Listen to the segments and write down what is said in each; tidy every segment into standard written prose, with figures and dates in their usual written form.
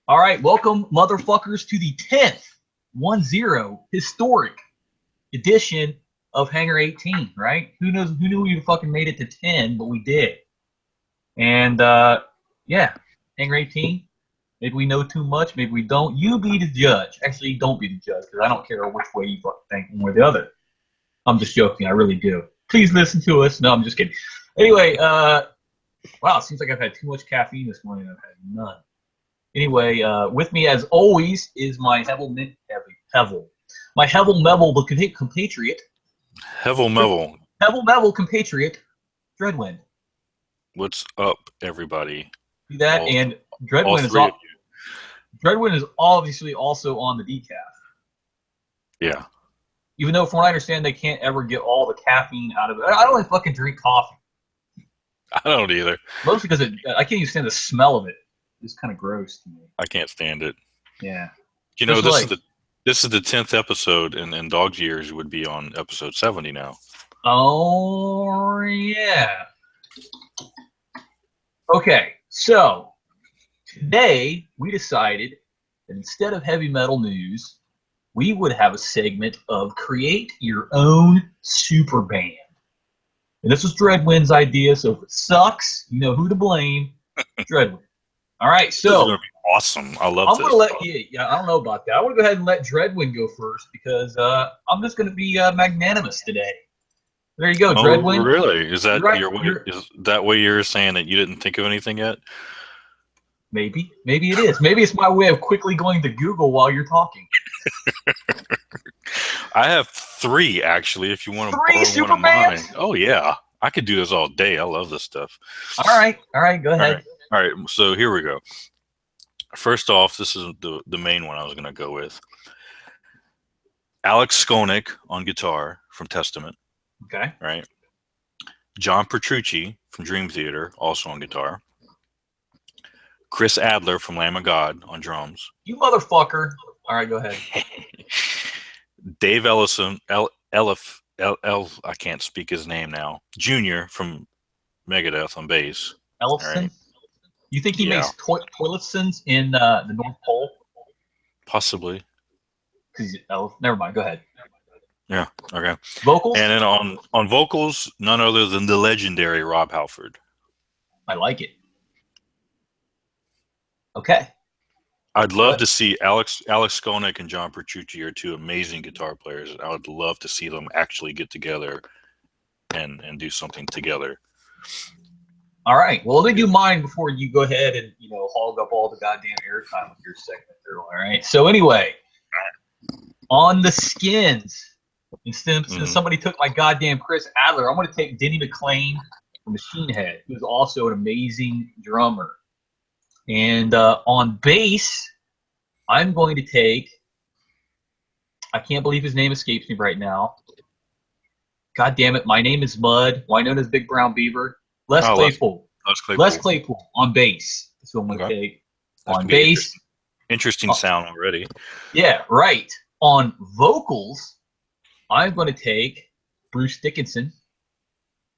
All right, welcome, motherfuckers, to the 10th 1-0 historic edition of Hangar 18, right? Who knew we fucking made it to 10, but we did. And, yeah, Hangar 18. Maybe we know too much, maybe we don't. You be the judge. Actually, don't be the judge, because I don't care which way you fucking think, one way or the other. I'm just joking, I really do. Please listen to us. No, I'm just kidding. Anyway, wow, it seems like I've had too much caffeine this morning. I've had none. Anyway, with me as always is my Hevel Mevel compatriot. Hevel Mevel. Hevel Mevel compatriot, Dreadwind. What's up, everybody? See that? And Dreadwind is obviously also on the decaf. Yeah. Even though, from what I understand, they can't ever get all the caffeine out of it. I don't really fucking drink coffee. I don't either. Mostly because I can't even stand the smell of it. It's kind of gross to me. I can't stand it. Yeah. You know, this is the 10th episode, and in dog's years would be on episode 70 now. Oh, yeah. Okay, so today we decided that instead of heavy metal news, we would have a segment of create your own super band. And this was Dreadwind's idea, so if it sucks, you know who to blame. Dreadwind. All right, so this is gonna be awesome. I love this. I'm gonna let you. Yeah, I don't know about that. I want to go ahead and let Dreadwind go first because I'm just gonna be magnanimous today. There you go, Dreadwind. Really? Is that is that way you're saying that you didn't think of anything yet? Maybe it is. Maybe it's my way of quickly going to Google while you're talking. I have 3 actually. If you want to borrow super one of mine. bands? Oh yeah, I could do this all day. I love this stuff. All right, go ahead. All right, so here we go. First off, this is the main one I was going to go with. Alex Skolnick on guitar from Testament. Okay. Right. John Petrucci from Dream Theater, also on guitar. Chris Adler from Lamb of God on drums. You motherfucker. All right, go ahead. Dave Ellison, I can't speak his name now, Jr. from Megadeth on bass. Ellison? Right. You think he makes toiletsons in the North Pole? Possibly. Never mind. Go ahead. Yeah. Okay. Vocals? And then on vocals, none other than the legendary Rob Halford. I like it. Okay. I'd love to see Alex Skolnick and John Petrucci are 2 amazing guitar players. I would love to see them actually get together and do something together. All right. Well, let me do mine before you go ahead and hog up all the goddamn airtime with your segment there. All right. So anyway, on the Skins, since somebody took my goddamn Chris Adler, I'm going to take Denny McLean from Machine Head, who's also an amazing drummer. And on bass, I'm going to take. I can't believe his name escapes me right now. God damn it! My name is Mud. Why known as Big Brown Beaver? Les Claypool. Les Claypool on bass. That's what I'm going to take. On bass. Interesting sound already. Yeah, right. On vocals, I'm going to take Bruce Dickinson.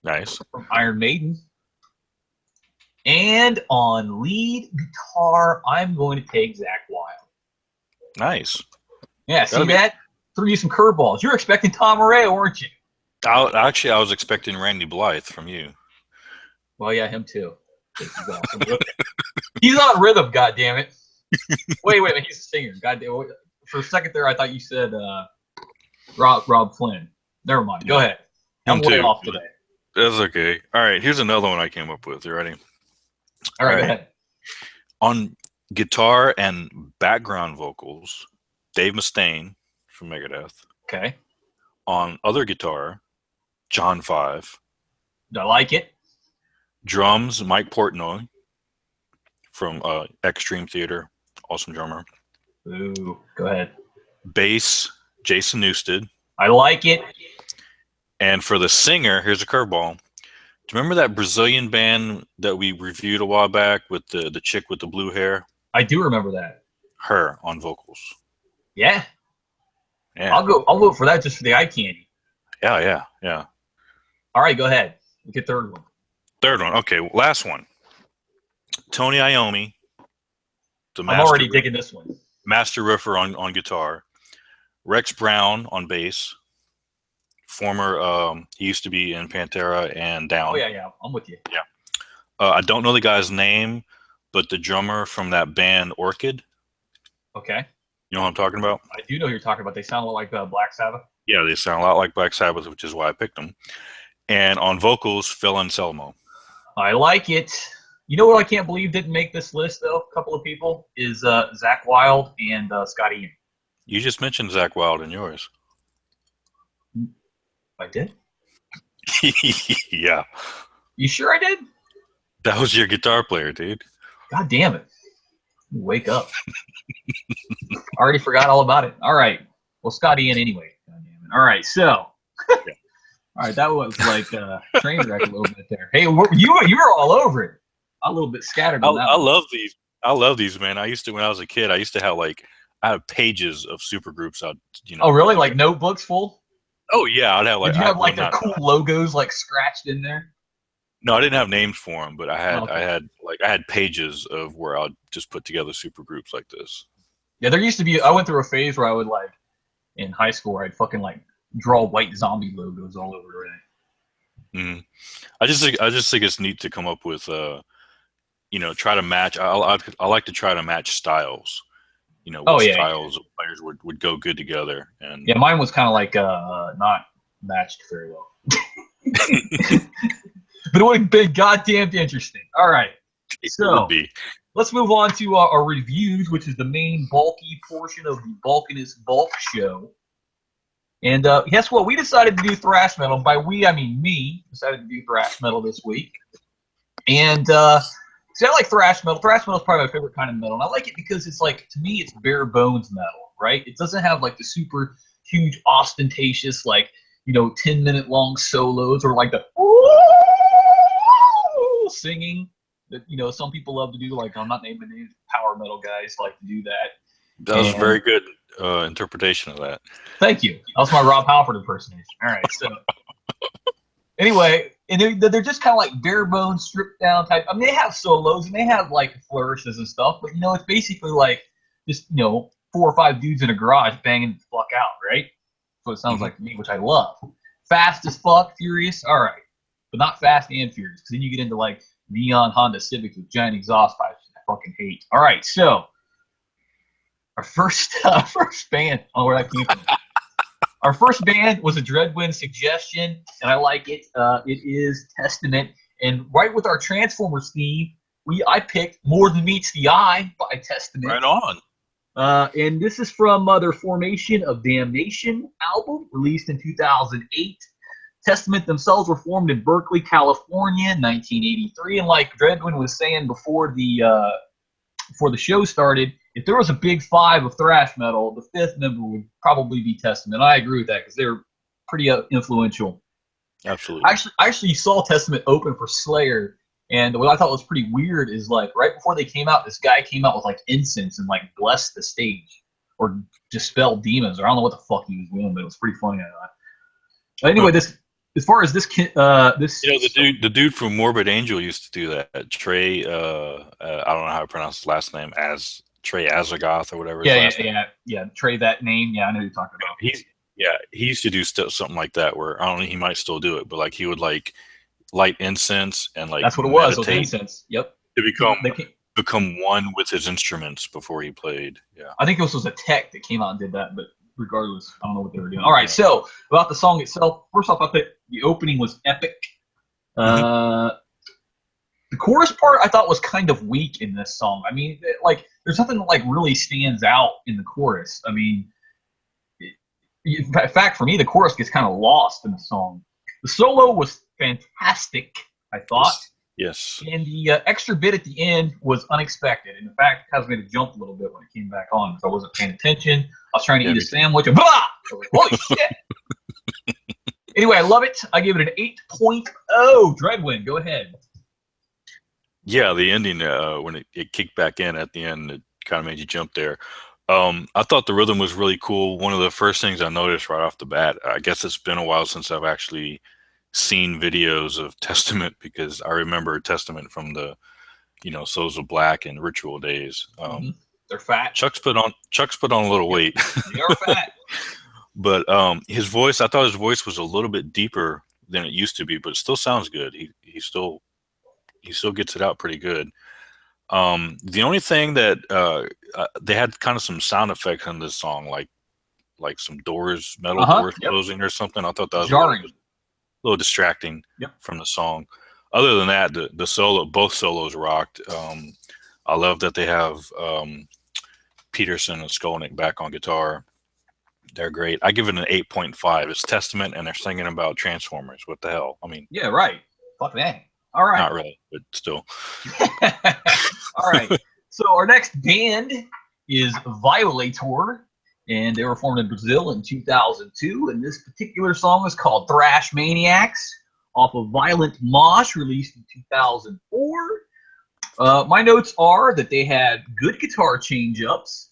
Nice. From Iron Maiden. And on lead guitar, I'm going to take Zach Wilde. Nice. Yeah, see that? Threw you some curveballs. You were expecting Tom Morello, weren't you? Actually, I was expecting Randy Blythe from you. Well, yeah, him too. He's awesome. He's on rhythm, goddammit. Wait, he's a singer. Goddamn. For a second there, I thought you said Rob Flynn. Never mind. Go ahead. I'm way off today. That's okay. All right, here's another one I came up with. You ready? All right, go ahead. On guitar and background vocals, Dave Mustaine from Megadeth. Okay. On other guitar, John Five. I like it. Drums, Mike Portnoy from Extreme Theater, awesome drummer. Ooh, go ahead. Bass, Jason Newsted. I like it. And for the singer, here's a curveball. Do you remember that Brazilian band that we reviewed a while back with the chick with the blue hair? I do remember that. Her on vocals. Yeah. I'll vote for that just for the eye candy. Yeah. All right, go ahead. Get third one. Third one. Okay, last one. Tony Iommi the I'm already digging this one. Master Riffer on guitar, Rex Brown on bass. Former, he used to be in Pantera and Down. Oh yeah, I'm with you. Yeah. I don't know the guy's name, but the drummer from that band Orchid. Okay. You know what I'm talking about? I do know who you're talking about. They sound a lot like Black Sabbath. Yeah, they sound a lot like Black Sabbath, which is why I picked them. And on vocals, Phil Anselmo. I like it. You know what I can't believe didn't make this list, though? A couple of people is Zach Wilde and Scott Ian. You just mentioned Zach Wilde in yours. I did? Yeah. You sure I did? That was your guitar player, dude. God damn it. Wake up. I already forgot all about it. All right. Well, Scott Ian anyway. God damn it. All right, so. Yeah. All right, that was like train wreck a little bit there. Hey, you were all over it. A little bit scattered on that I one. love these. I love these, man. I used to, when I was a kid, I used to have I had pages of super groups. Oh, really? Like notebooks full? Oh yeah, I'd have like. Did you have like their cool logos like scratched in there? No, I didn't have names for them, but I had Okay. I had pages of where I'd just put together super groups like this. Yeah, there used to be. I went through a phase where I would like in high school where I'd fucking like draw white zombie logos all over everything. Mm-hmm. I just think it's neat to come up with try to match. I like to try to match styles. What styles of players would go good together. And yeah, mine was kind of like not matched very well. But it would have been goddamn interesting. All right. So let's move on to our reviews, which is the main bulky portion of the Balkanist Bulk Show. And guess what? We decided to do thrash metal. By we, I mean me. Decided to do thrash metal this week. And see, I like thrash metal. Thrash metal is probably my favorite kind of metal. And I like it because it's like, to me, it's bare bones metal, right? It doesn't have like the super huge, ostentatious, like, 10-minute long solos or like the singing that, some people love to do. Like, I'm not naming names, power metal guys like to do that. That was a very good interpretation of that. Thank you. That was my Rob Halford impersonation. All right, so anyway, and they're just kind of like bare bones, stripped down type. I mean, they have solos and they have like flourishes and stuff, but it's basically like just 4 or 5 dudes in a garage banging the fuck out, right? So it sounds like to me, which I love. Fast as fuck, furious, all right, but not fast and furious, because then you get into like neon Honda Civics with giant exhaust pipes. I fucking hate. All right, so our first band. Oh, where that came from. Our first band was a Dreadwind suggestion, and I like it. It is Testament, and right with our Transformers theme, I picked More Than Meets the Eye by Testament. Right on. And this is from their Formation of Damnation album, released in 2008. Testament themselves were formed in Berkeley, California, in 1983, and like Dreadwind was saying before the show started, if there was a big 5 of thrash metal, the 5th member would probably be Testament. I agree with that because they're pretty influential. Absolutely. I actually saw Testament open for Slayer, and what I thought was pretty weird is like right before they came out, this guy came out with like incense and like blessed the stage or dispelled demons, or I don't know what the fuck he was doing, but it was pretty funny. Anyway, as far as this the dude from Morbid Angel used to do that. Trey, I don't know how to pronounce his last name, as Trey Azagoth or whatever. Yeah. Trey, that name. Yeah, I know who you're talking about. He used to do something like that where I don't know, he might still do it, but like he would like light incense and like that's what it was. It was incense. Yep. To become one with his instruments before he played. Yeah. I think this was a tech that came out and did that, but regardless, I don't know what they were doing. All right, so about the song itself. First off, I thought the opening was epic. The chorus part I thought was kind of weak in this song. I mean, like there's nothing that like really stands out in the chorus. I mean, in fact, for me, the chorus gets kind of lost in the song. The solo was fantastic, I thought. Yes. And the extra bit at the end was unexpected. And in fact, it caused me to jump a little bit when it came back on because I wasn't paying attention. I was trying to eat a sandwich and blah! I was like, holy shit! Anyway, I love it. I give it an 8.0. Dreadwind, go ahead. Yeah, the ending, when it kicked back in at the end, it kind of made you jump there. I thought the rhythm was really cool. One of the first things I noticed right off the bat, I guess it's been a while since I've actually seen videos of Testament, because I remember Testament from the you know, Souls of Black and Ritual days. They're fat. Chuck's put on a little weight. They are fat. But his voice, I thought his voice was a little bit deeper than it used to be, but it still sounds good. He still gets it out pretty good. The only thing that they had kind of some sound effects in this song, like some doors, metal doors closing or something. I thought that was jarring, a little distracting from the song. Other than that, the solo, both solos rocked. I love that they have Peterson and Skolnick back on guitar. They're great. I give it an 8.5. It's Testament, and they're singing about Transformers. What the hell? I mean, yeah, right. Fuck that. All right. Not really, but still. All right. So our next band is Violator, and they were formed in Brazil in 2002. And this particular song is called Thrash Maniacs, off of Violent Mosh, released in 2004. My notes are that they had good guitar change-ups,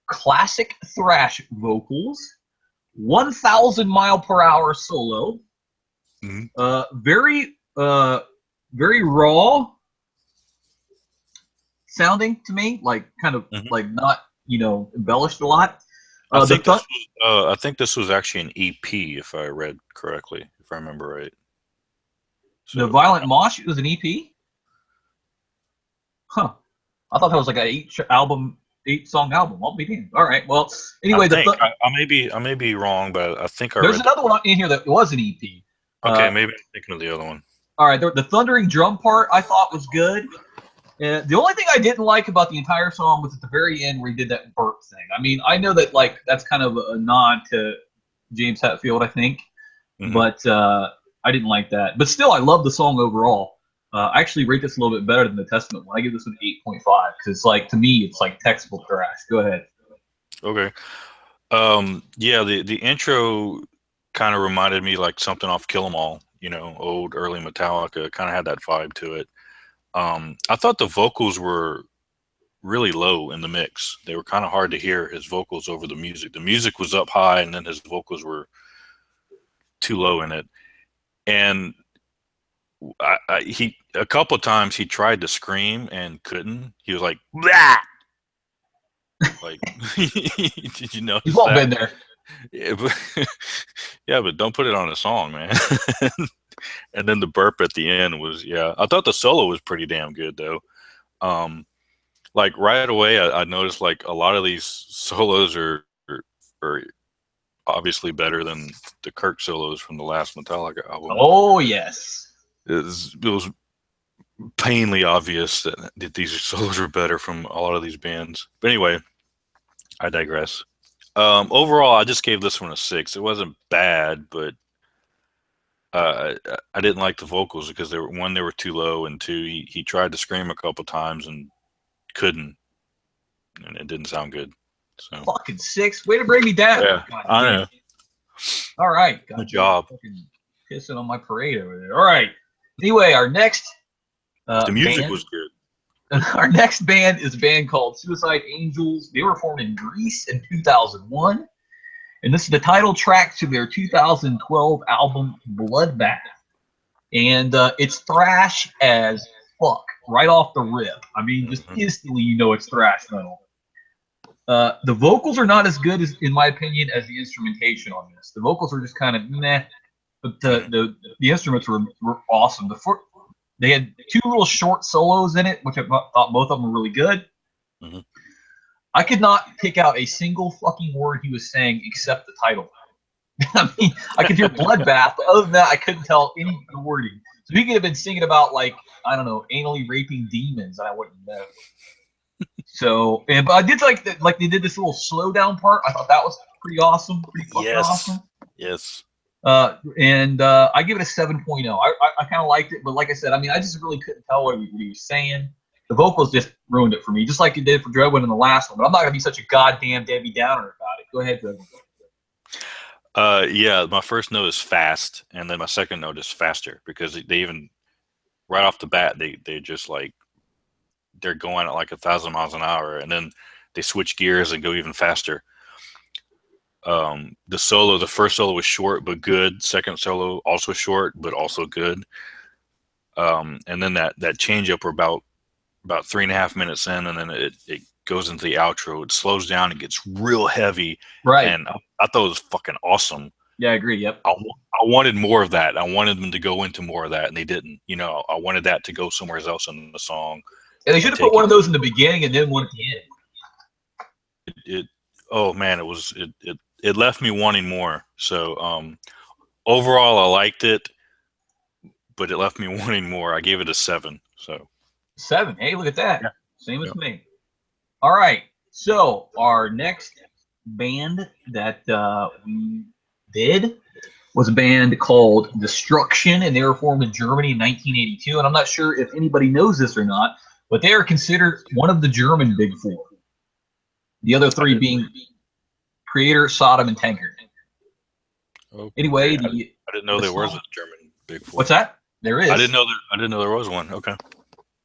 classic thrash vocals, 1,000 mile per hour solo, very raw sounding to me, like kind of like not, you know, embellished a lot. I think this was actually an EP, if I read correctly, if I remember right. So, the Violent Mosh was an EP? Huh. I thought that was like an 8-song album. Well, be damned. All right. Well, anyway, I may be wrong, but I think there's another one in here that was an EP. Okay, maybe I'm thinking of the other one. All right, the thundering drum part I thought was good. The only thing I didn't like about the entire song was at the very end where he did that burp thing. I mean, I know that like that's kind of a nod to James Hetfield, I think, but I didn't like that. But still, I love the song overall. I actually rate this a little bit better than the Testament one. I give this one 8.5 because it's like, to me, it's like textbook thrash. Go ahead. Okay. Yeah, the intro kind of reminded me like something off Kill 'Em All, you know, old early Metallica. Kind of had that vibe to it. I thought the vocals were really low in the mix. They were kind of hard to hear, his vocals over the music. The music was up high, and then his vocals were too low in it. And he a couple of times he tried to scream and couldn't. He was like, "Blah!" Like, did you know? You've all been there. Yeah, but don't put it on a song, man. And then the burp at the end was, I thought the solo was pretty damn good though. Like right away, I noticed like a lot of these solos are obviously better than the Kirk solos from the last Metallica album. Oh yes, it was painfully obvious that these solos were better from a lot of these bands. But anyway, I digress. Overall, I just gave this one a 6. It wasn't bad, but I didn't like the vocals because they were too low, and two, he tried to scream a couple times and couldn't, and it didn't sound good. So fucking 6, way to bring me down. Yeah, I know. All right, good job. Fucking pissing on my parade over there. All right. Anyway, our next the music was good. Our next band is a band called Suicide Angels. They were formed in Greece in 2001. And this is the title track to their 2012 album, Bloodbath. And it's thrash as fuck, right off the rip. I mean, just instantly you know it's thrash metal. The vocals are not as good, as, in my opinion, as the instrumentation on this. The vocals are just kind of meh, but the instruments were awesome. They had 2 little short solos in it, which I thought both of them were really good. I could not pick out a single fucking word he was saying except the title. I mean, I could hear Bloodbath, but other than that, I couldn't tell any of the wording. So he could have been singing about, like, I don't know, anally raping demons, and I wouldn't know. So, but I did like that, like they did this little slow down part. I thought that was pretty awesome, pretty fucking awesome. Yes. And I give it a 7.0. I kind of liked it, but like I said, I mean, I just really couldn't tell what he was saying. The vocals just ruined it for me, just like it did for Dreadwind in the last one. But I'm not going to be such a goddamn Debbie Downer about it. Go ahead, Dreadwind. Yeah, my first note is fast, and then my second note is faster, because they even, right off the bat, they just like, they're going at like 1,000 miles an hour, and then they switch gears and go even faster. The first solo was short but good. Second solo also short but also good. And then that change up were about about 3.5 minutes in, and then it goes into the outro. It slows down. It gets real heavy. Right. And I thought it was fucking awesome. Yeah, I agree. Yep. I wanted more of that. I wanted them to go into more of that, and they didn't. You know, I wanted that to go somewhere else in the song. And they should have put one of those in the beginning and then one at the end. Oh man, it left me wanting more. So overall, I liked it, but it left me wanting more. I gave it a 7. So 7. Hey, look at that. Yeah. Same as me. All right. So our next band that we did was a band called Destruction, and they were formed in Germany in 1982. And I'm not sure if anybody knows this or not, but they are considered one of the German Big Four. The other three being Creator, Sodom, and Tankard. Okay. Anyway, I didn't know there was a German Big Four. What's that? There is. I didn't know there was one. Okay.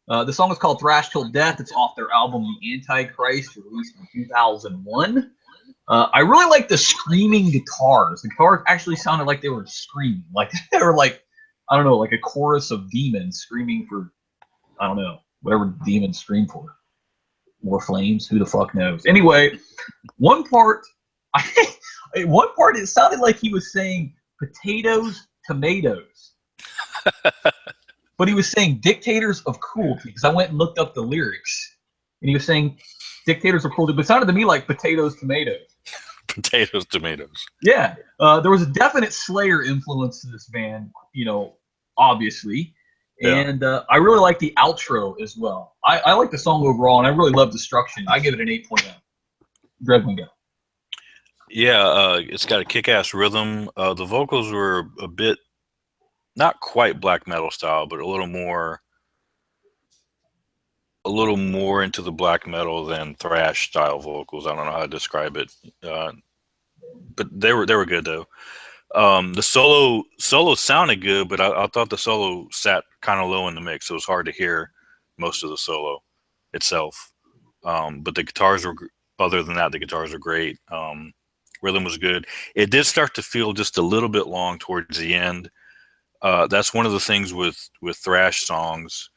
The song is called "Thrash Till Death." It's off their album "The Antichrist," released in 2001. I really like the screaming guitars. The guitars actually sounded like they were screaming, like they were like, I don't know, like a chorus of demons screaming for, I don't know, whatever demons scream for. More flames? Who the fuck knows? Anyway, one part it sounded like he was saying potatoes, tomatoes. But he was saying dictators of cruelty, because I went and looked up the lyrics, and he was saying dictators of cruelty, but it sounded to me like potatoes, tomatoes. Potatoes, tomatoes. Yeah. There was a definite Slayer influence to this band, you know, obviously. Yeah. And I really like the outro as well. I like the song overall, and I really love Destruction. I give it an 8.0. Dreadwind, go. Yeah, it's got a kick-ass rhythm. The vocals were a bit, not quite black metal style, but a little more into the black metal than thrash style vocals. I don't know how to describe it, but they were good though. The solo sounded good, but I thought the solo sat kind of low in the mix. It was hard to hear most of the solo itself. But the guitars were, other than that, the guitars were great. Rhythm was good. It did start to feel just a little bit long towards the end. That's one of the things with thrash songs.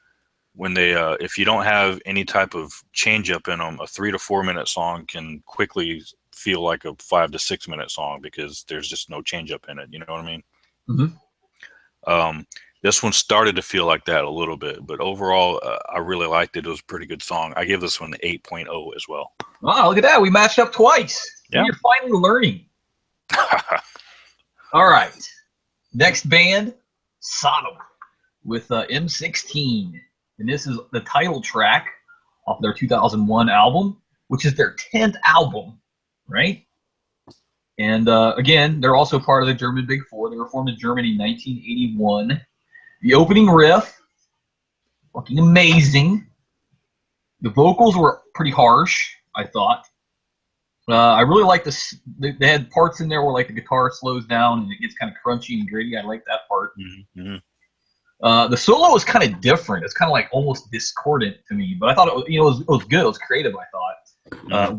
When they, if you don't have any type of change up in them, a 3 to 4 minute song can quickly feel like a 5 to 6 minute song because there's just no change up in it. You know what I mean? Mm-hmm. This one started to feel like that a little bit, but overall, I really liked it. It was a pretty good song. I give this one an 8.0 as well. Wow, look at that. We matched up twice. Yeah. You're finally learning. All right. Next band, Sodom, with M16. And this is the title track off their 2001 album, which is their 10th album, right? And again, they're also part of the German Big Four. They were formed in Germany in 1981. The opening riff, fucking amazing. The vocals were pretty harsh, I thought. I really like this. They had parts in there where like the guitar slows down and it gets kind of crunchy and gritty. I like that part. Mm-hmm. The solo was kind of different. It's kind of like almost discordant to me, but I thought it was good. It was creative, I thought.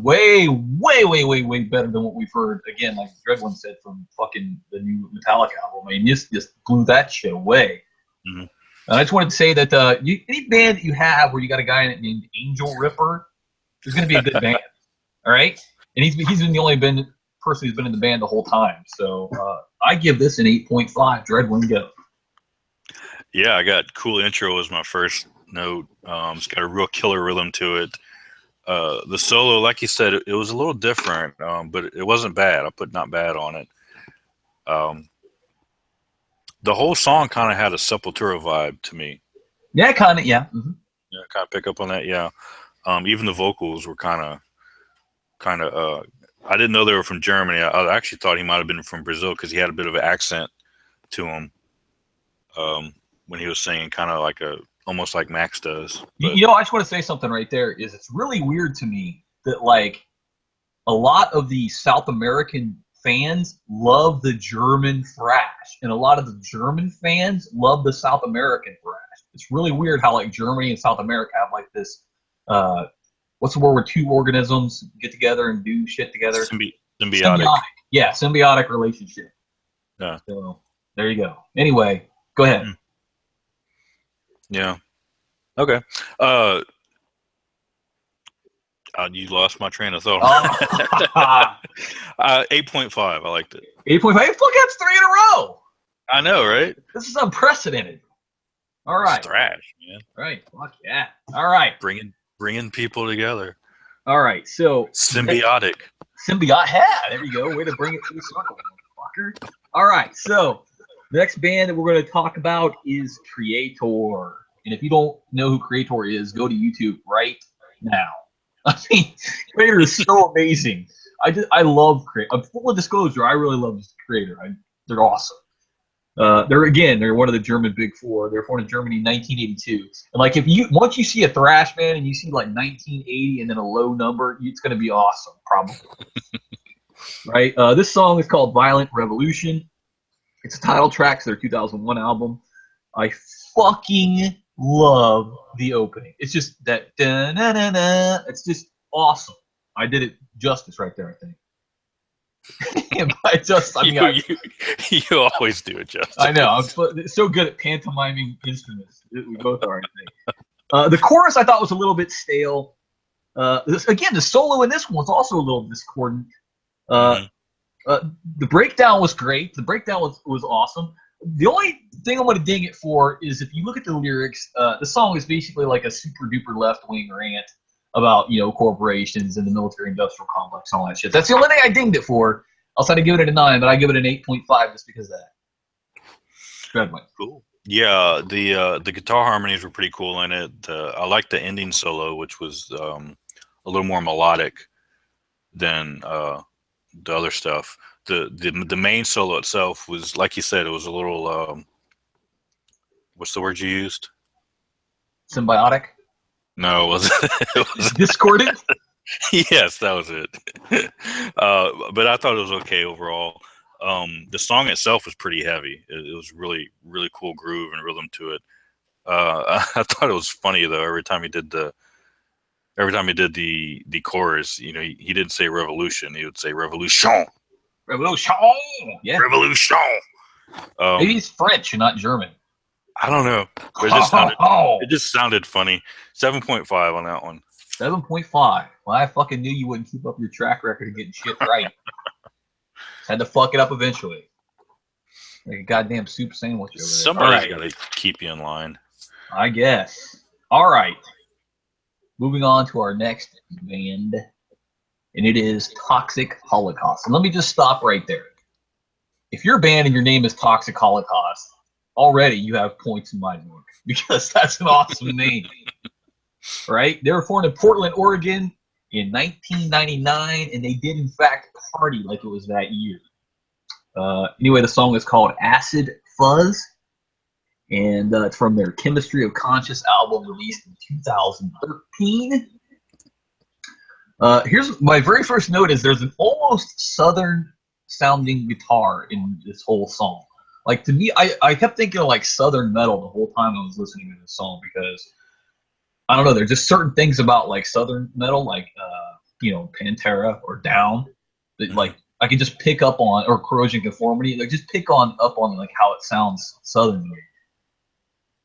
Way better than what we've heard. Again, like Dreadwind said, from fucking the new Metallica album. I mean, just blew that shit away. Mm-hmm. And I just wanted to say that any band that you have where you got a guy named Angel Ripper is going to be a good band. All right, and he's been the only person who's been in the band the whole time. So I give this an 8.5. Dreadwind, go. Yeah, I got cool intro as my first note. It's got a real killer rhythm to it. The solo, like you said, it was a little different, but it wasn't bad. I put not bad on it. The whole song kind of had a Sepultura vibe to me. Yeah, kind of, yeah. Mm-hmm. Yeah, kind of pick up on that, yeah. Even the vocals were kind of. I didn't know they were from Germany. I actually thought he might have been from Brazil because he had a bit of an accent to him. When he was singing, kind of like almost like Max does. But. You know, I just want to say something right there. Is it's really weird to me that like a lot of the South American fans love the German thrash, and a lot of the German fans love the South American thrash. It's really weird how like Germany and South America have like this. What's the word where two organisms get together and do shit together? Symbiotic. Yeah, symbiotic relationship. Yeah. So there you go. Anyway, go ahead. Yeah. Okay. You lost my train of thought. Oh. 8.5. I liked it. 8.5. Fuck, that's 3 in a row. I know, right? This is unprecedented. All right. It's thrash, man. Right. Fuck yeah. All right. Bringing people together. All right. So symbiotic. Yeah, there you go. Way to bring it to the circle, motherfucker. All right. So the next band that we're going to talk about is Creator. And if you don't know who Creator is, go to YouTube right now. I mean, Creator is so amazing. I love Creator. Full disclosure, I really love Creator. They're awesome. They're one of the German Big Four. They're born in Germany in 1982. And like, once you see a thrash band and you see like 1980 and then a low number, it's going to be awesome, probably. Right? This song is called Violent Revolution. It's a title track to their 2001 album. I fucking love the opening. It's just that da-na-na-na. It's just awesome. I did it justice right there, I think. You always do it justice. I know. I'm so good at pantomiming instruments. We both are, I think. The chorus I thought was a little bit stale. The solo in this one was also a little discordant. The breakdown was great. The breakdown was awesome. The only thing I'm going to ding it for is if you look at the lyrics, the song is basically like a super duper left wing rant about, corporations and the military industrial complex and all that shit. That's the only thing I dinged it for. I'll try to give it a 9, but I give it an 8.5 just because of that. Go ahead, Mike. Cool. Yeah, the guitar harmonies were pretty cool in it. I liked the ending solo, which was a little more melodic than the other stuff. The main solo itself was, like you said, it was a little what's the word you used? Symbiotic? No, it was discordant? Yes, that was it. But I thought it was okay overall. The song itself was pretty heavy. It was really, really cool groove and rhythm to it. I thought it was funny though. Every time he did the chorus, he didn't say revolution. He would say revolution. Revolution. Yeah. Revolution. Maybe he's French and not German. I don't know. But it just sounded funny. 7.5 on that one. 7.5. Well, I fucking knew you wouldn't keep up your track record of getting shit right. Had to fuck it up eventually. Like a goddamn soup sandwich over there. Somebody's got to keep you in line. I guess. All right. Moving on to our next band. And it is Toxic Holocaust. And let me just stop right there. If your band and your name is Toxic Holocaust, already you have points in my book. Because that's an awesome name. Right? They were formed in Portland, Oregon in 1999, and they did, in fact, party like it was that year. Anyway, the song is called Acid Fuzz, and it's from their Chemistry of Conscious album released in 2013. Here's my very first note is there's an almost southern-sounding guitar in this whole song. Like, to me, I kept thinking of, like, southern metal the whole time I was listening to this song because I don't know. There's just certain things about like southern metal, like Pantera or Down, that like I can just pick up on, or Corrosion Conformity, like just pick up on like how it sounds southern.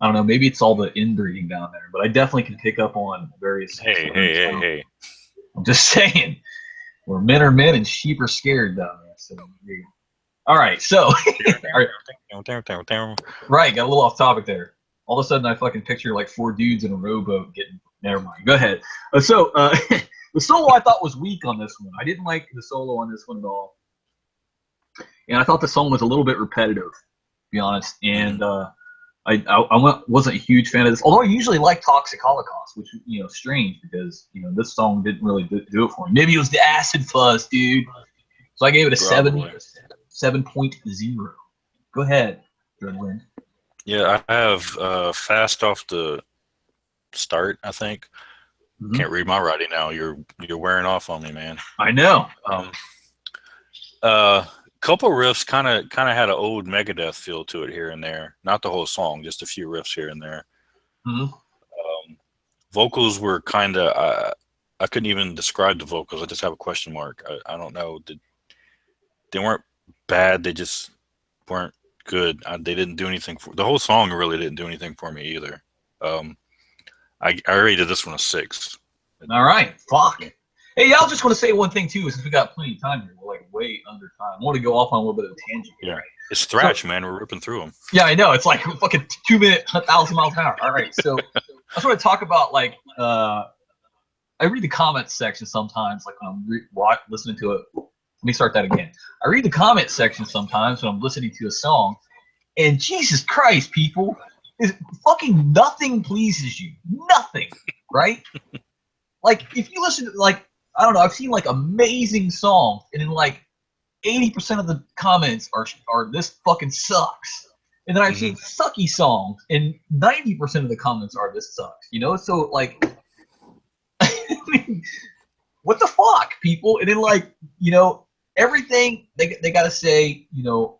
I don't know. Maybe it's all the inbreeding down there, but I definitely can pick up on various. Hey! I'm just saying, where men are men and sheep are scared down there. So, all right, so right, got a little off topic there. All of a sudden, I fucking picture like 4 dudes in a rowboat getting. Never mind. Go ahead. The solo I thought was weak on this one. I didn't like the solo on this one at all, and I thought the song was a little bit repetitive, to be honest. And I wasn't a huge fan of this. Although I usually like Toxic Holocaust, which strange because this song didn't really do it for me. Maybe it was the acid fuzz, dude. So I gave it a 7.0. Go ahead, Dreadwind. Yeah, I have fast off the start, I think. Mm-hmm. Can't read my writing now. You're wearing off on me, man. I know. Couple riffs kind of had an old Megadeth feel to it here and there. Not the whole song, just a few riffs here and there. Mm-hmm. Vocals were kind of I couldn't even describe the vocals. I just have a question mark. I don't know. They weren't bad. They just weren't good. They didn't do anything for the whole song. Really didn't do anything for me either. I rated this one a 6. All right, fuck. Hey, I just want to say one thing too, since we got plenty of time here. We're like way under time. I want to go off on a little bit of a tangent here. Yeah, it's thrash, man. We're ripping through them. Yeah, I know. It's like fucking 2 minutes, 1,000 miles an hour. All right, so I just want to talk about like I read the comments section sometimes, like when I'm listening to it. Let me start that again. I read the comment section sometimes when I'm listening to a song, and Jesus Christ, people, is fucking nothing pleases you. Nothing, right? Like if you listen to like I don't know, I've seen like amazing songs, and then like 80% of the comments are this fucking sucks. And then I've seen sucky songs, and 90% of the comments are this sucks. You know, so like, I mean, what the fuck, people? And then like, you know, everything they gotta say, you know,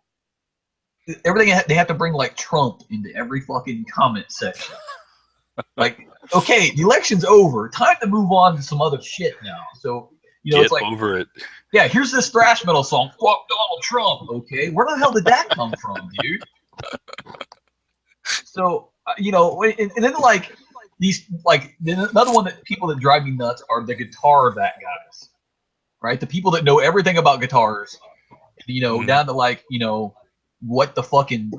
everything they have to bring like Trump into every fucking comment section. Like, okay, the election's over. Time to move on to some other shit now. So, you know, Get it's like over it. Yeah, here's this thrash metal song. Fuck Donald Trump. Okay, where the hell did that come from, dude? So, you know, and then like these, like another one that people that drive me nuts are the guitar that guys, right? The people that know everything about guitars, you know, down to like, you know, what the fucking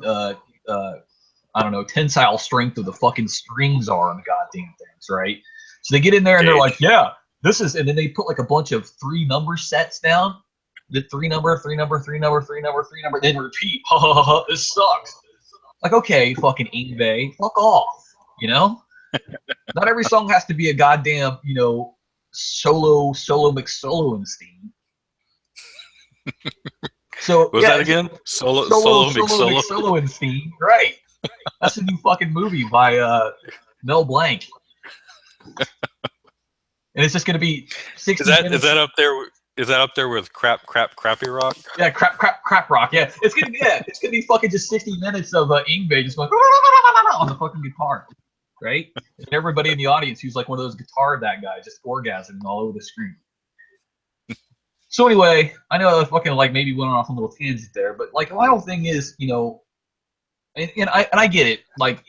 I don't know, tensile strength of the fucking strings are on the goddamn things, right? So they get in there and they're like, yeah, this is, and then they put like a bunch of 3-number sets down. The 3-number, 3-number, 3-number, 3-number, 3-number, then repeat. Ha ha ha ha, this sucks. Like, okay, fucking Ingve, fuck off, you know? Not every song has to be a goddamn, you know, solo McSoloenstein. So What was that again? Solo McSoloenstein, right? That's a new fucking movie by Mel Blanc, and it's just gonna be 60 minutes. Is that up there? Is that up there with crappy rock? Yeah, crap rock. Yeah, it's gonna be fucking just 60 minutes of Ingve just going on the fucking guitar, right? And everybody in the audience who's like one of those guitar that guy just orgasming all over the screen. So anyway, I know I fucking like maybe went off on a little tangent there, but like my whole thing is, you know, and I get it. Like,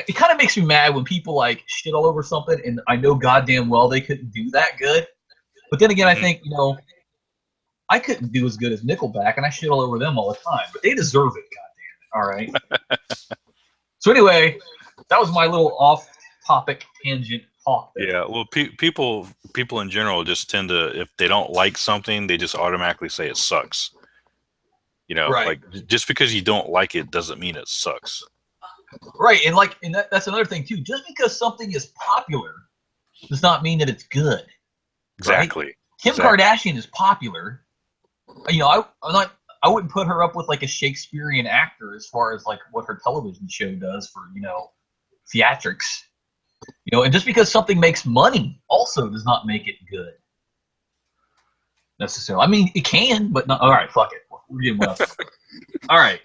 it kind of makes me mad when people like shit all over something, and I know goddamn well they couldn't do that good. But then again, I think, you know, I couldn't do as good as Nickelback, and I shit all over them all the time. But they deserve it, goddamn it. All right. So anyway, that was my little off-topic tangent talk there. Yeah, well, people in general just tend to, if they don't like something, they just automatically say it sucks. You know, right. Like just because you don't like it doesn't mean it sucks. Right, and like, and that's another thing too. Just because something is popular does not mean that it's good. Exactly. Right? Kim Kardashian is popular. You know, I wouldn't put her up with like a Shakespearean actor as far as like what her television show does for, you know, theatrics. You know, and just because something makes money also does not make it good. Necessarily. I mean, it can, but not. All right, fuck it. We're getting well. All right.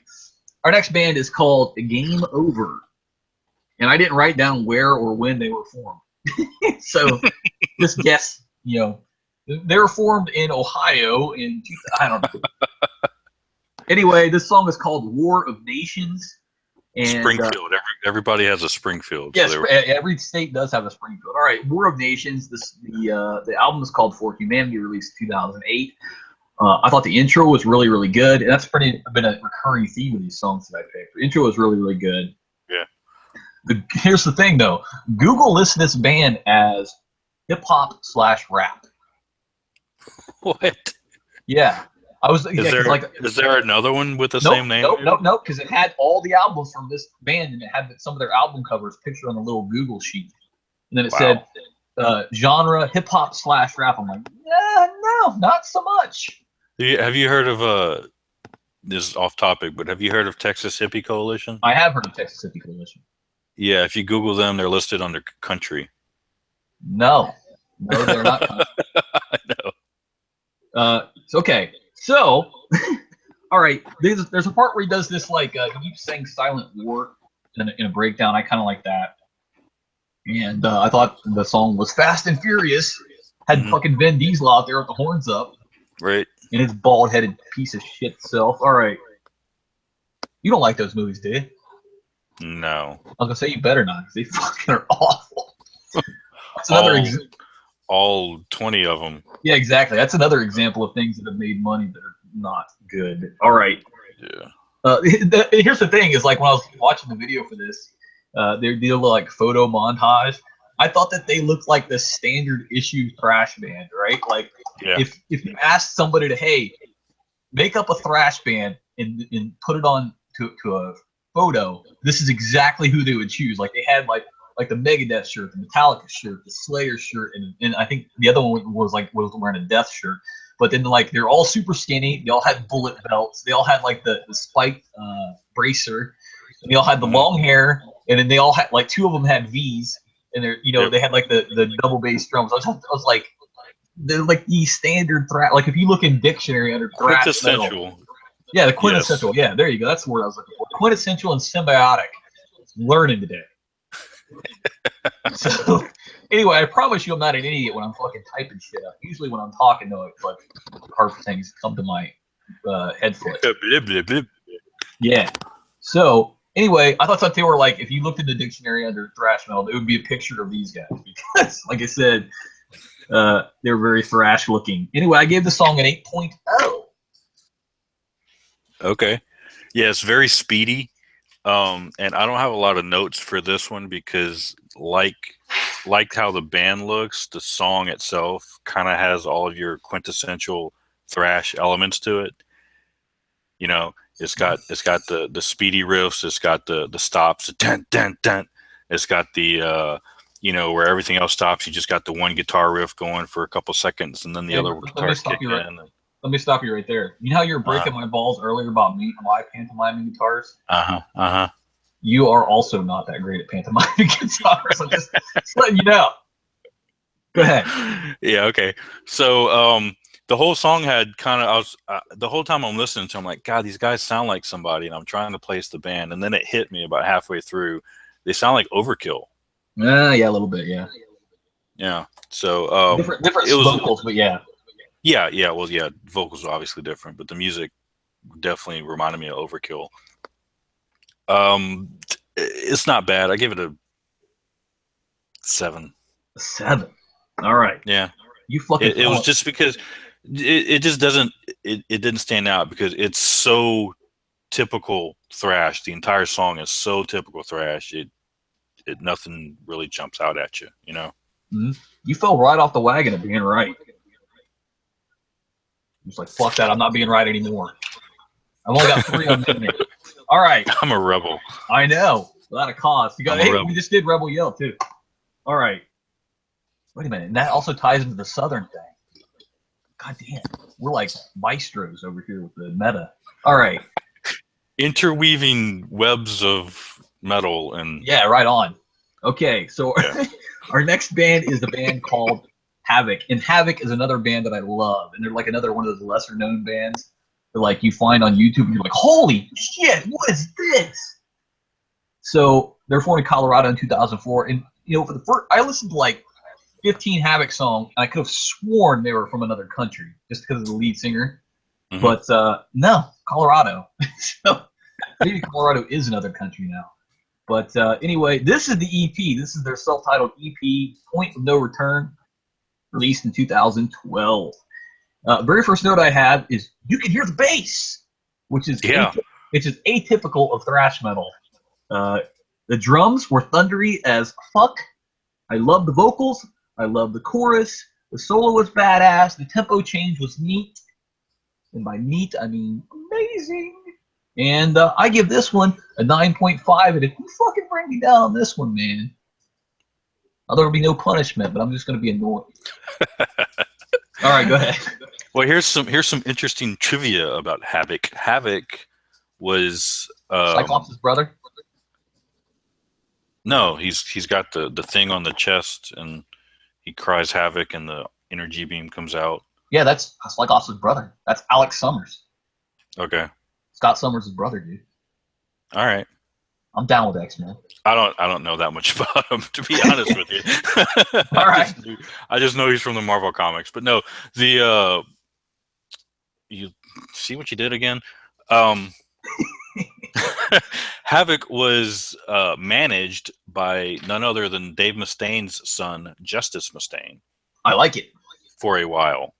Our next band is called Game Over. And I didn't write down where or when they were formed. So just guess, you know. They were formed in Ohio in, I don't know. Anyway, this song is called War of Nations. And, Springfield. Everybody has a Springfield. Yes, so every state does have a Springfield. All right, War of Nations. The album is called For Humanity, released in 2008. I thought the intro was really, really good, and that's been a recurring theme of these songs that I picked. The intro was really, really good. Yeah. Here's the thing, though. Google lists this band as hip-hop/rap. What? Yeah. Is there another one with the same name? Nope, because it had all the albums from this band, and it had some of their album covers pictured on a little Google sheet. And then it said genre hip-hop/rap. I'm like, no, not so much. Have you heard of this is off topic, but have you heard of Texas Hippie Coalition? I have heard of Texas Hippie Coalition. Yeah, if you Google them, they're listed under country. No, they're not country. I know. Okay. So, all right, there's a part where he does this, like, he keeps saying Silent War in a breakdown. I kind of like that. And I thought the song was fast and furious. Had fucking Vin Diesel out there with the horns up. Right. And his bald-headed piece of shit self. All right. You don't like those movies, do you? No. I was going to say you better not, because they fucking are awful. That's another all 20 of them. Yeah, exactly. That's another example of things that have made money that are not good. All right. Yeah. Here's the thing: is like when I was watching the video for this, they did a like photo montage. I thought that they looked like the standard issue thrash band, right? Like if you asked somebody to, hey, make up a thrash band and put it on to a photo, this is exactly who they would choose. Like they had like the Megadeth shirt, the Metallica shirt, the Slayer shirt, and I think the other one was wearing a Death shirt. But then like they're all super skinny. They all had bullet belts. They all had like the spiked bracer. And they all had the long hair. And then they all had like two of them had V's. And they're they had like the double bass drums. I was like, they're like the standard thrash. Like if you look in dictionary under thrash metal, yeah, the quintessential. Yes. Yeah, there you go. That's the word I was looking for. Quintessential and symbiotic. Learning today. So anyway, I promise you I'm not an idiot when I'm fucking typing shit up. Usually when I'm talking, though, like hard things come to my head foot. Yeah. So anyway, I thought they were like, if you looked in the dictionary under thrash metal, it would be a picture of these guys because, like I said, they're very thrash looking. Anyway, I gave the song an 8.0. Okay. Yeah, it's very speedy. And I don't have a lot of notes for this one because like how the band looks, the song itself kind of has all of your quintessential thrash elements to it. You know, it's got the speedy riffs, it's got the stops, dun dun dun. It's got the where everything else stops, you just got the one guitar riff going for a couple seconds and then the other guitars kick in. Let me stop you right there. You know how you were breaking my balls earlier about my pantomiming guitars? You are also not that great at pantomiming guitars. I'm just letting you know. Go ahead. Yeah, okay. So the whole song had kind of, the whole time I'm listening to, I'm like, God, these guys sound like somebody, and I'm trying to place the band, and then it hit me about halfway through. They sound like Overkill. Yeah, a little bit, yeah. Yeah. So different vocals, but yeah. Yeah, well, yeah, vocals are obviously different, but the music definitely reminded me of Overkill. It's not bad. I give it a 7. 7. All right. Yeah. You fucking. It was just because it just doesn't. It didn't stand out because it's so typical thrash. The entire song is so typical thrash. It nothing really jumps out at you. You know. Mm-hmm. You fell right off the wagon of being right. Just like, fuck that, I'm not being right anymore. I've only got 3 on minute. All right. I'm a rebel. I know. Without a cause. You got. Hey, we just did Rebel Yell too. All right. Wait a minute. And that also ties into the Southern thing. God damn. We're like maestros over here with the meta. All right. Interweaving webs of metal and. Yeah, right on. Okay, so our next band is a band called Havoc, and Havoc is another band that I love, and they're like another one of those lesser known bands that like you find on YouTube and you're like, holy shit, what is this? So they're formed in Colorado in 2004, and for the first, I listened to like 15 Havoc songs, and I could have sworn they were from another country just because of the lead singer, but no, Colorado. So maybe Colorado is another country now. But anyway, this is the EP. This is their self-titled EP, Point of No Return, released in 2012. Very first note I have is you can hear the bass, which is atypical of thrash metal. The drums were thundery as fuck. I love the vocals. I love the chorus. The solo was badass. The tempo change was neat. And by neat, I mean amazing. And I give this one a 9.5. And if you fucking bring me down on this one, man, there will be no punishment, but I'm just going to be annoyed. All right, go ahead. Well, here's some interesting trivia about Havoc. Havoc was Cyclops' brother. No, he's got the thing on the chest, and he cries Havoc, and the energy beam comes out. Yeah, that's Cyclops' brother. That's Alex Summers. Okay. Scott Summers' brother, dude. All right. I'm down with X-Men. I don't know that much about him, to be honest with you. All right. I just know he's from the Marvel comics. But no, you see what you did again? Havoc was managed by none other than Dave Mustaine's son, Justice Mustaine. I like it. For a while.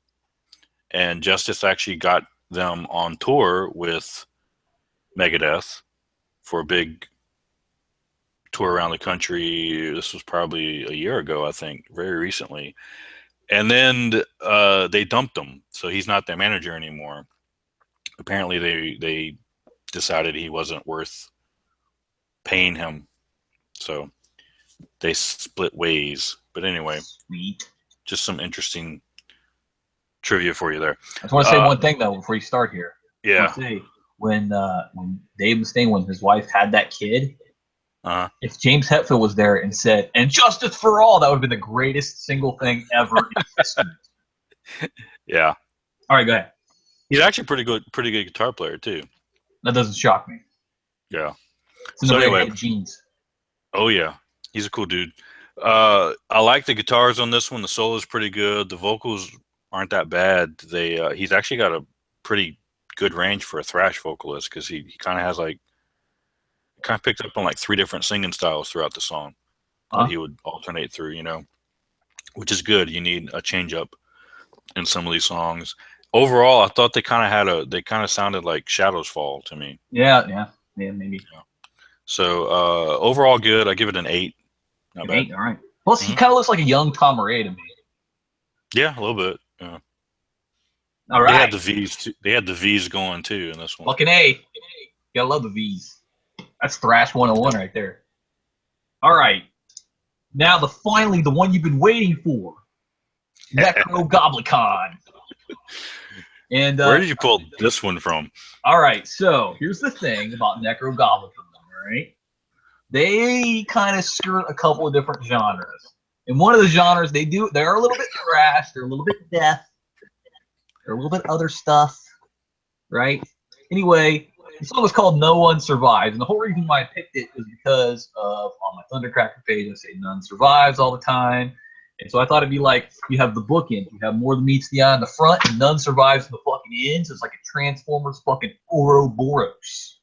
And Justice actually got them on tour with Megadeth for a big tour around the country. This was probably a year ago, I think, very recently. And then they dumped him, so he's not their manager anymore. Apparently, they decided he wasn't worth paying him, so they split ways. But anyway, Sweet. Just some interesting trivia for you there. I just want to say one thing though before you start here. Yeah. Say, when Dave Mustaine, when his wife had that kid, if James Hetfield was there and said "and justice for all," that would have been the greatest single thing ever in history. Yeah. All right, go ahead. He's actually pretty good guitar player too. That doesn't shock me. Yeah. So anyway, jeans. Oh yeah, he's a cool dude. I like the guitars on this one. The solo is pretty good. The vocals aren't that bad. He's actually got a pretty good range for a thrash vocalist because he kind of has kind of picked up on like 3 different singing styles throughout the song that he would alternate through, you know, which is good. You need a change up in some of these songs. Overall, I thought they kind of sounded like Shadows Fall to me. Yeah, maybe. Yeah. So overall, good. I give it an 8. Not bad. 8, all right. Plus, he kind of looks like a young Tom Araya to me. Yeah, a little bit. Yeah. All right. They had the V's too. They had the V's going too in this one. Fucking A. You gotta love the V's. That's Thrash 101 right there. All right. Now, finally, the one you've been waiting for. Necrogoblicon. And where did you pull this one from? All right, so here's the thing about Necrogoblicon, all right? They kind of skirt a couple of different genres. And one of the genres they're a little bit thrash, they're a little bit death, they're a little bit other stuff, right? Anyway, the song was called No One Survives. And the whole reason why I picked it was because of, on my Thundercracker page, I say none survives all the time. And so I thought it'd be like, you have the bookend. You have more than meets the eye in the front, and none survives in the fucking end. So it's like a Transformers fucking Ouroboros.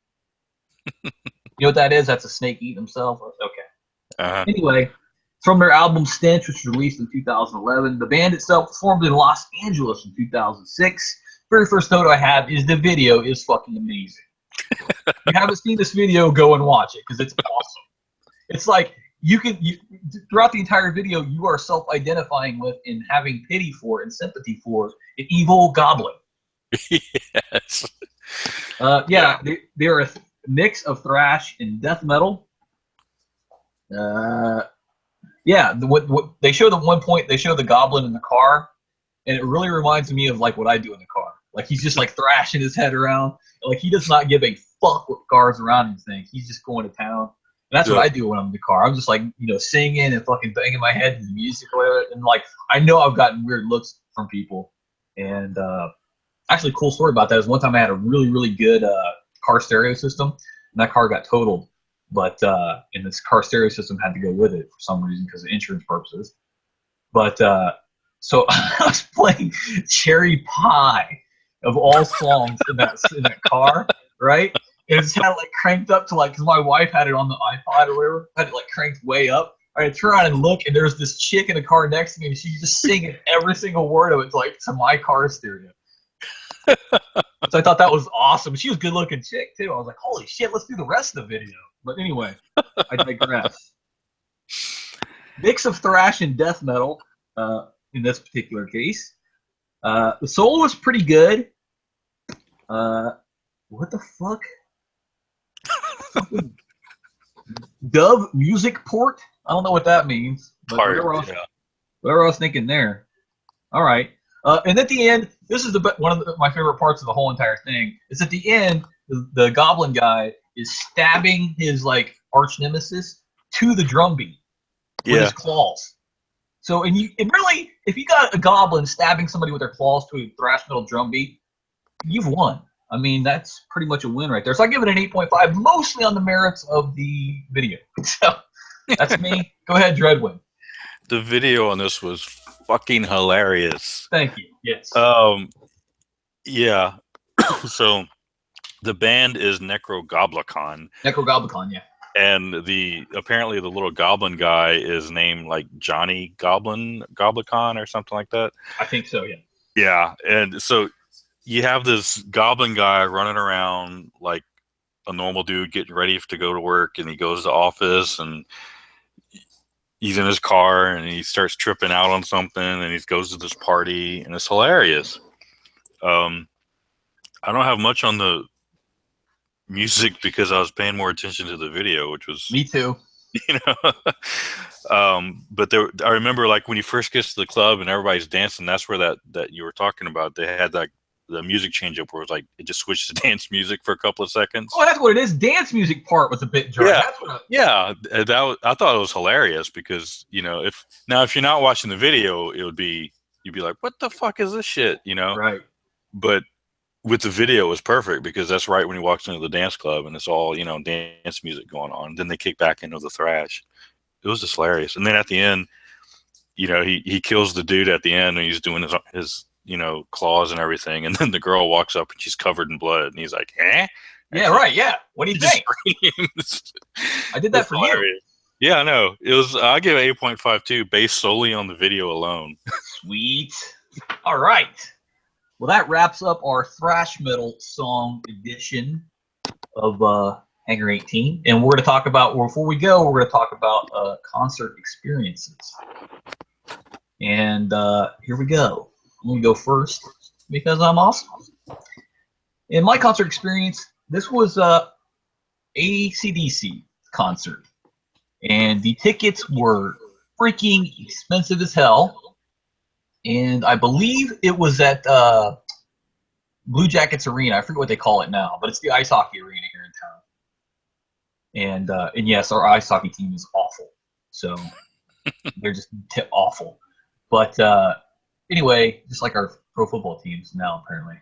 You know what that is? That's a snake eating himself? Okay. Anyway, from their album Stench, which was released in 2011, the band itself was formed in Los Angeles in 2006. Very first note I have is the video is fucking amazing. If you haven't seen this video, go and watch it, because it's awesome. It's like, throughout the entire video, you are self-identifying with and having pity for and sympathy for an evil goblin. Yes. They're a mix of thrash and death metal. What they showed at one point, they show the goblin in the car, and it really reminds me of like what I do in the car. Like he's just like thrashing his head around. Like he does not give a fuck what cars around him think. He's just going to town. And that's what I do when I'm in the car. I'm just like, singing and fucking banging my head to the music or whatever. And like, I know I've gotten weird looks from people. And actually, cool story about that is one time I had a really, really good car stereo system, and that car got totaled. But and this car stereo system had to go with it for some reason because of insurance purposes. But so I was playing Cherry Pie of all songs in that car, right? And it just had it like cranked up to like, because my wife had it on the iPod or whatever, had it like cranked way up. I turn around and look, and there's this chick in the car next to me, and she's just singing every single word of it to my car stereo. So I thought that was awesome. She was a good-looking chick too. I was like, holy shit, let's do the rest of the video. But anyway, I digress. Mix of thrash and death metal in this particular case. The solo was pretty good. What the fuck? Dove music port? I don't know what that means. But whatever I was thinking there. All right. And at the end, this is one of my favorite parts of the whole entire thing. Is at the end, the goblin guy is stabbing his like arch nemesis to the drum beat with his claws. So and really, if you got a goblin stabbing somebody with their claws to a thrash metal drum beat, you've won. I mean, that's pretty much a win right there. So I give it an 8.5, mostly on the merits of the video. So that's me. Go ahead, Dreadwind. The video on this was fucking hilarious. Thank you. Yes. Yeah. So the band is Necrogoblicon. Necrogoblicon, yeah. And apparently the little goblin guy is named like Johnny Goblicon or something like that. I think so, yeah. Yeah, and so you have this goblin guy running around like a normal dude getting ready to go to work, and he goes to the office and he's in his car and he starts tripping out on something and he goes to this party and it's hilarious. I don't have much on the music because I was paying more attention to the video, which was me too. You know, but I remember like when you first get to the club and everybody's dancing. That's where that you were talking about. They had like the music change up where it was like it just switched to dance music for a couple of seconds. Oh, that's what it is. Dance music part was a bit jarring. Yeah, I thought it was hilarious because if you're not watching the video, you'd be like, what the fuck is this shit? Right. But with the video, it was perfect because that's right when he walks into the dance club and it's all dance music going on. Then they kick back into the thrash. It was just hilarious. And then at the end, he kills the dude at the end and he's doing his claws and everything. And then the girl walks up and she's covered in blood and he's like, eh? Yeah, right. Yeah. What do you think? I did that for hilarious. You. Yeah, I know. I give it 8.52 based solely on the video alone. Sweet. All right. Well, that wraps up our thrash metal song edition of Hangar 18. And we're going to talk about, before we go, we're going to talk about concert experiences. And here we go. I'm going to go first because I'm awesome. In my concert experience, this was a AC/DC concert. And the tickets were freaking expensive as hell. And I believe it was at Blue Jackets Arena. I forget what they call it now, but it's the ice hockey arena here in town. And yes, our ice hockey team is awful. So they're just awful. But anyway, just like our pro football teams now, apparently.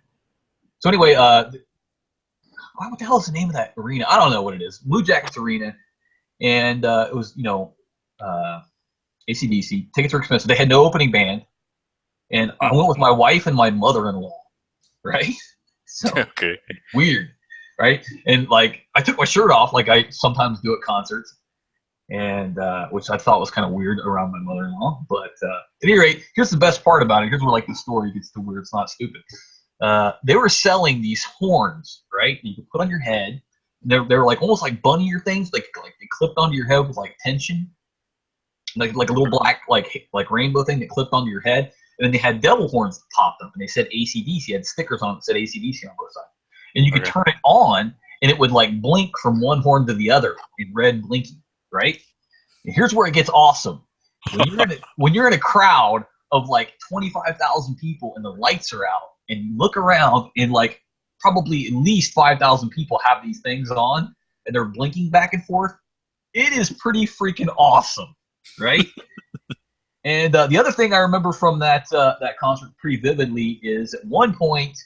So anyway, what the hell is the name of that arena? I don't know what it is. Blue Jackets Arena. And it was, AC/DC. Tickets were expensive. They had no opening band. And I went with my wife and my mother-in-law, right? So okay. Weird, right? And like I took my shirt off, like I sometimes do at concerts, and which I thought was kind of weird around my mother-in-law. But at any rate, here's the best part about it. Here's where like the story gets to where it's not stupid. They were selling these horns, right? You could put on your head. They're like almost like bunny ear things, like they clipped onto your head with like tension, like a little black like rainbow thing that clipped onto your head. And then they had devil horns that popped up, and they said AC/DC. Had stickers on it that said AC/DC on both sides. And you could turn it on, and it would like blink from one horn to the other in red blinking, right? And here's where it gets awesome. When you're in a crowd of like 25,000 people and the lights are out, and you look around and like probably at least 5,000 people have these things on, and they're blinking back and forth, it is pretty freaking awesome, right? And the other thing I remember from that concert pretty vividly is at one point,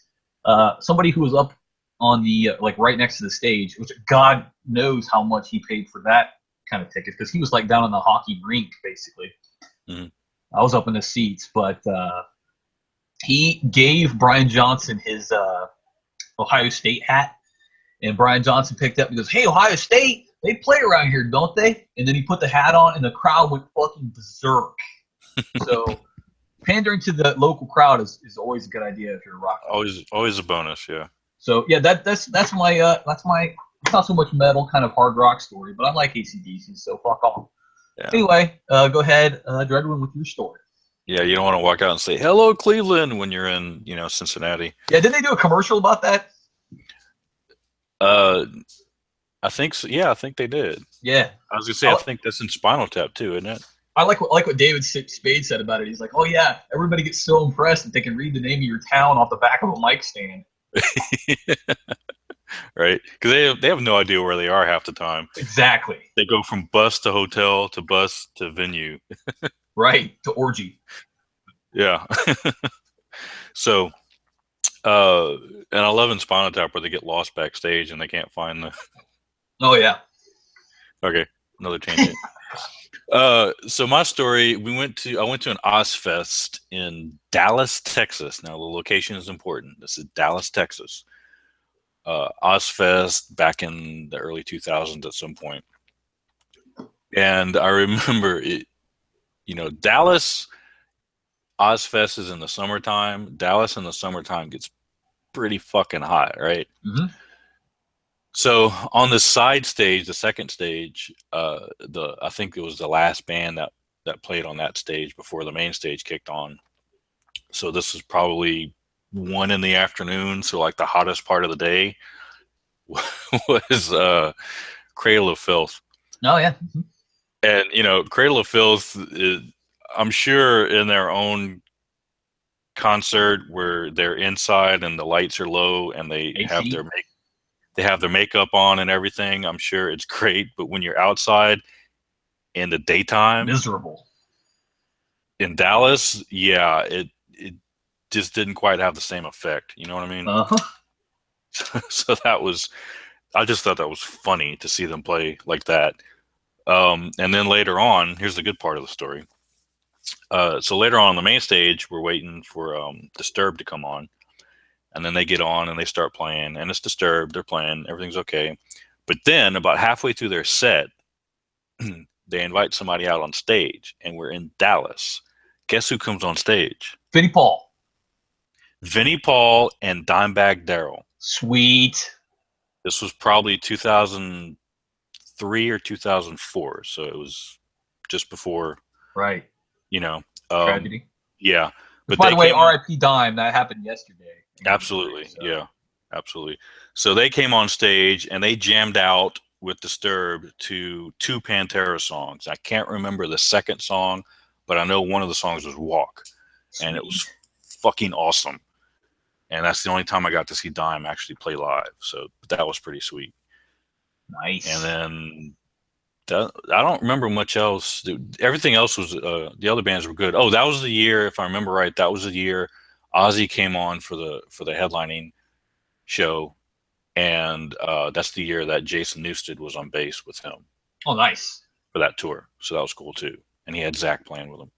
somebody who was up on the like right next to the stage, which God knows how much he paid for that kind of ticket, because he was like down in the hockey rink basically. Mm-hmm. I was up in the seats, but he gave Brian Johnson his Ohio State hat, and Brian Johnson picked up and goes, "Hey, Ohio State, they play around here, don't they?" And then he put the hat on, and the crowd went fucking berserk. So pandering to the local crowd is always a good idea if you're a rock. Always a bonus, yeah. So yeah, that's my it's not so much metal, kind of hard rock story, but I like AC/DC, so fuck off. Yeah. Anyway, go ahead, Dreadwin, with your story. Yeah, you don't want to walk out and say hello Cleveland when you're in Cincinnati. Yeah, didn't they do a commercial about that? I think so. Yeah, I think they did. Yeah, I was gonna say I think that's in Spinal Tap too, isn't it? I like what David Spade said about it. He's like, "Oh yeah, everybody gets so impressed that they can read the name of your town off the back of a mic stand." Right, because they have no idea where they are half the time. Exactly. They go from bus to hotel to bus to venue. Right, to orgy. Yeah. So, and I love in Spinal Tap where they get lost backstage and they can't find the. Oh yeah. Okay, another tangent. So my story, I went to an Ozfest in Dallas, Texas. Now the location is important. This is Dallas, Texas. Ozfest back in the early 2000s at some point. And I remember it, Dallas Ozfest is in the summertime. Dallas in the summertime gets pretty fucking hot, right? Mm-hmm. So on the side stage, the second stage, I think it was the last band that played on that stage before the main stage kicked on. So this is probably 1 in the afternoon. So like the hottest part of the day was Cradle of Filth. Oh yeah. Mm-hmm. And Cradle of Filth I'm sure in their own concert where they're inside and the lights are low and they have their makeup on and everything, I'm sure it's great. But when you're outside in the daytime, miserable. In Dallas, yeah, it just didn't quite have the same effect. You know what I mean? So I just thought that was funny to see them play like that. And then later on, here's the good part of the story. So later on the main stage, we're waiting for Disturbed to come on. And then they get on and they start playing. And it's Disturbed. They're playing. Everything's okay. But then about halfway through their set, they invite somebody out on stage. And we're in Dallas. Guess who comes on stage? Vinnie Paul. Vinnie Paul and Dimebag Darrell. Sweet. This was probably 2003 or 2004. So it was just before. Right. Tragedy. Yeah. But by the way, R.I.P. Dime, that happened yesterday. Absolutely. So. Yeah, absolutely. So they came on stage and they jammed out with Disturbed to 2 Pantera songs. I can't remember the second song, but I know one of the songs was Walk. Sweet. And it was fucking awesome. And that's the only time I got to see Dime actually play live. So that was pretty sweet. Nice. And then I don't remember much else. Everything else was the other bands were good. Oh, that was the year, if I remember right, that was the year Ozzy came on for the headlining show, and that's the year that Jason Newsted was on bass with him. Oh, nice. For that tour, so that was cool too. And he had Zach playing with him.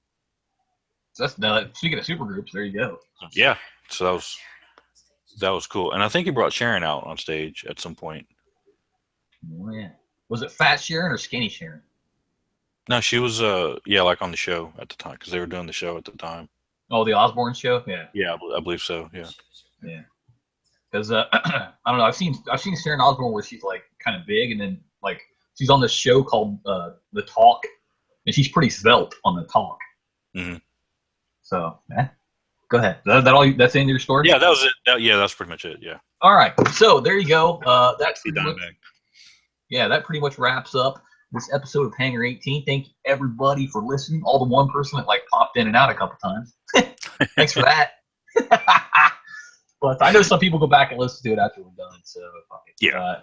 So that's speaking of supergroups. There you go. Yeah, so that was cool, and I think he brought Sharon out on stage at some point. Oh, yeah. Was it Fat Sharon or Skinny Sharon? No, she was like on the show at the time because they were doing the show at the time. Oh, the Osbourne show. Yeah. Yeah, I believe so. Yeah. Yeah. Because I don't know. I've seen Sharon Osbourne where she's like kind of big, and then like she's on this show called The Talk, and she's pretty svelte on The Talk. Mm-hmm. So, go ahead. That all? That's the end of your story? Yeah, that was it. That's pretty much it. Yeah. All right. So there you go. That pretty much wraps up this episode of Hangar 18. Thank you everybody for listening. All the one person that like popped in and out a couple times. Thanks for that. But I know some people go back and listen to it after we're done. So yeah.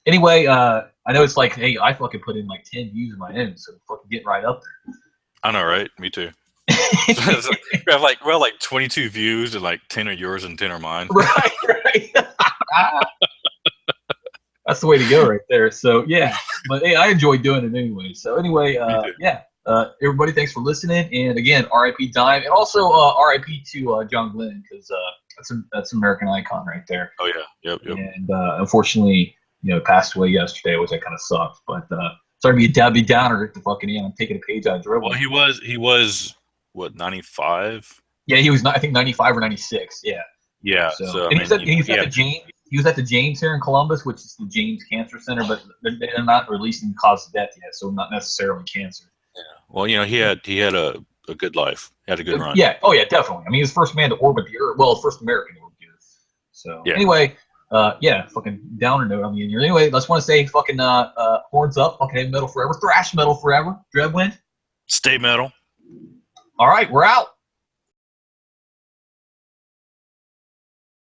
Anyway, I know it's like, hey, I fucking put in like 10 views of my own, so fucking get right up there. I know, right? Me too. we have like 22 views and like 10 are yours and 10 are mine. Right. That's the way to go right there. So yeah, but hey, I enjoy doing it anyway. So anyway, everybody, thanks for listening. And again, R.I.P. Dime, and also R.I.P. to John Glenn, because that's an American icon right there. Oh yeah, yep. And unfortunately, passed away yesterday, which I kind of sucked. But sorry to be a Debbie Downer at the fucking end. I'm taking a page out of Dribble. Well, he was what, 95? Yeah, he was. I think 95 or 96. Yeah. Yeah. So and he was at the James here in Columbus, which is the James Cancer Center, but they're not releasing the cause of death yet, so not necessarily cancer. Yeah. Well, he had a good life. He had a good run. Yeah. Oh yeah, definitely. I mean, he was the first man to orbit the Earth. Well, first American to orbit the Earth. So anyway, fucking downer note on the end here. Anyway, let's want to say fucking horns up, fucking heavy metal forever, thrash metal forever, Dreadwind. Stay metal. All right, we're out.